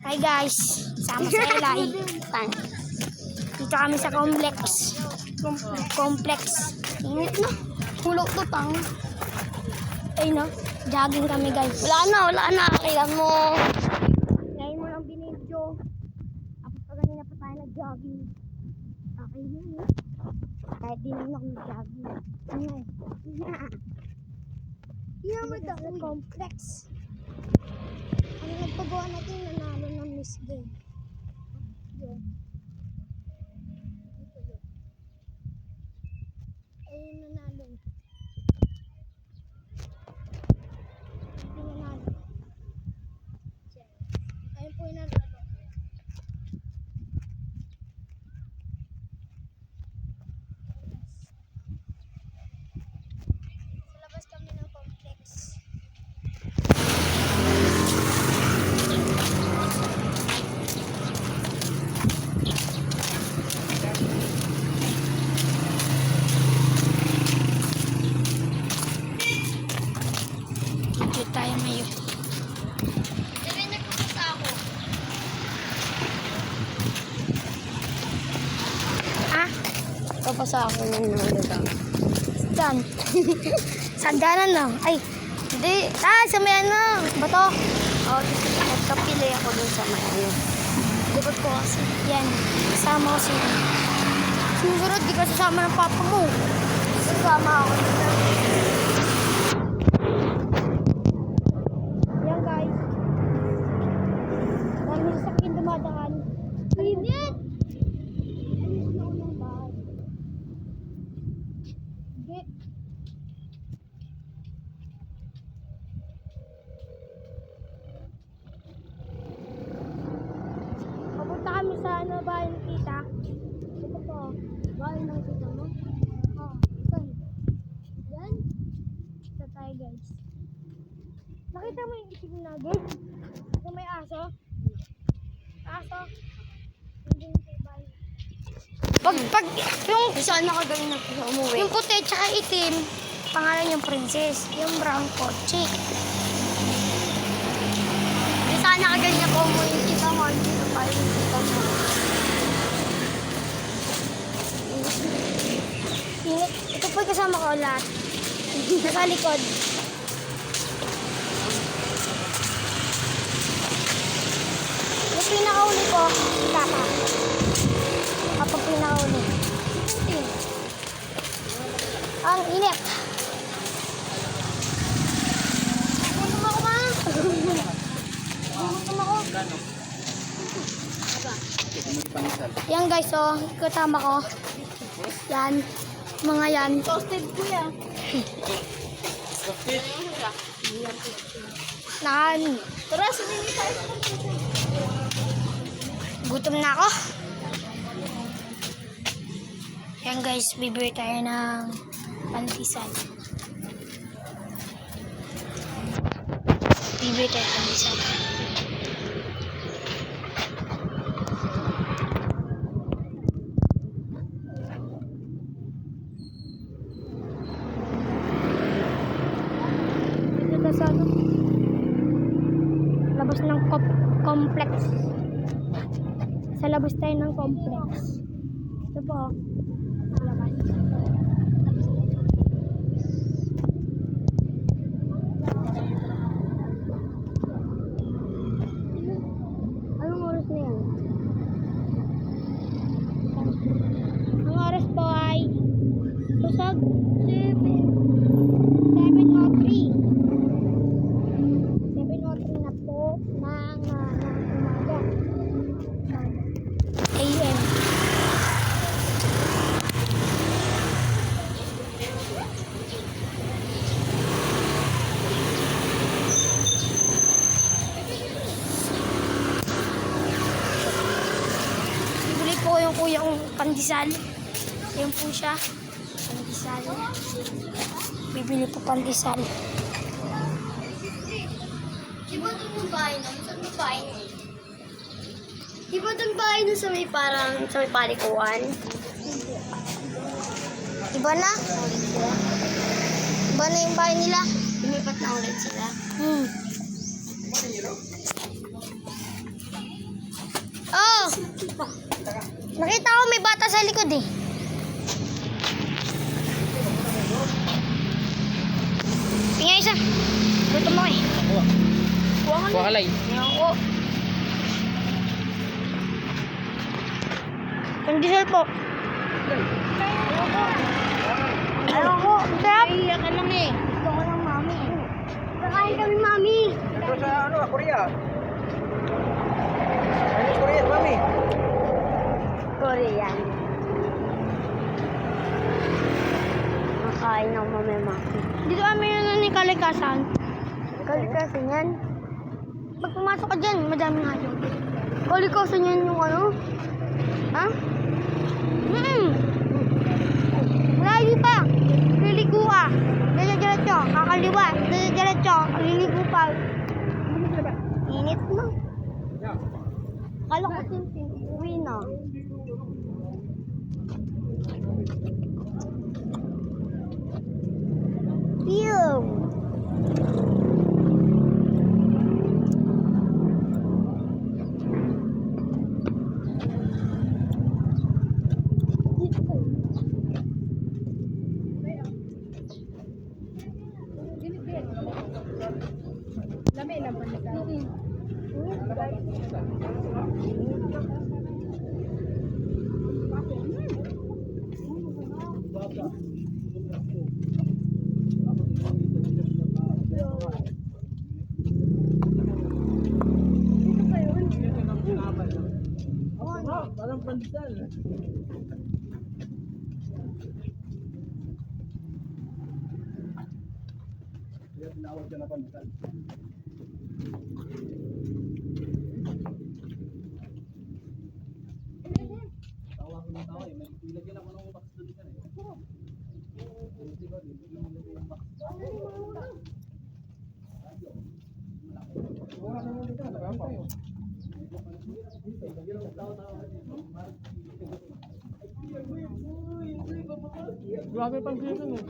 Hi guys, sama sa Eli. Dito kami sa complex. Init na. Hulog to tang. Ay no, jogging kami guys. Wala na. Kailan mo? Ngayon mo lang binidyo. Tapos pa ganina pa tayo nag-jogging. Okay yun eh. Kahit di naman ako nag-jogging. Ano eh. Yan mo daw complex. Ano nagpagawa natin nanalo ng Miss Game. Yun. Ayun nanalo. Nanalo. Ayun po yung nanalo. Sa labas kami ng complex. Dito tayo ngayon. Sabi nagpapasa ako. Ah? Papasa ako ng nalita. Saan? Sandanan na. Ay, hindi. Sa may ano. Bato. Oh, nagkapili ako dun sa may Likod ko kasi. Yan. Kasama ko sila. Susunod, di ka sasama ng papa mo. Sasama ako dun. Yan guys. Dami sasakyan dumadaan. Init! Alis na ako ng bahay. Hindi. Papunta kami sa bahay ng tita. Ito po. Bahay ng tita mo? Oo. Ito. Yan. Ito tayo guys. Nakita mo yung isig na gate? Ito may aso? Aso? Hindi yung bahay. Pag yung Saan nakagaling na umuwi? yung puti tsaka itim, pangalan yung princess. Yung brown kotse. Saan nakagaling na umuwi? Kita mo, hindi na tayo kita mo. Init. Ito po yung kasama ko lahat. Nasa likod. Yung pinakauli ko, si Papa. Kapag pinakauli. Ang init. Gutom ako ma. Gutom ako. Yan guys, oh, kasama ko. Yan. Mga yan. Toasted ko yan. Nan. Tara, sumili tayo. Gutom na ako. Yan guys, bibili tayo ng pantisan. Bibili tayo ng pantisan. Dito na sa ano? Labas ng complex. Sa labas tayo ng complex. Ito po. Sa labas. Anong oras na yan? Ang oras po ay tusog 7:03. 7:03 na po ng umaga. AM. Bibili po yung kuya kong pandesal. Yan po siya. Pandesal. Bibili po pandesal. Di ba doon yung bahay nun? Saan yung bahay nun? Di ba doon bahay nun sa may parang, sa may palikuan? Iba na? Iba na yung bahay nila. Lumipat na ulit sila. Nakita ko may bata sa likod eh. Tingnan isa. Gutom mo eh. Kuha ka na. Kuha kalay. Tingnan ko. Pandesal po. Ayaw ko. Sarap. Iiyak ka lang eh. Gusto ko lang, mami. Kakain kami, mami. Ito sa ano, Korea. Chinese Korean, mami. Korean. Makain ng mami, mami. Dito kami yun ni Kalikasan. Kalikasan yan. Pag pumasok ka dyan, madaming hayop. Kalikasan yan yung ano? Ha? Malayo pa. Liligo ka. Diretso. Kakaliwa. Diretso. Liligo pa. Init na. Kala ko tintin. Uwi na. Pew! Parang pandesal. Kaya tinawag siya na pandesal. Tawa ko ng tawa eh. May ilagyan ako ng box doon ka eh. Grabe pang season eh.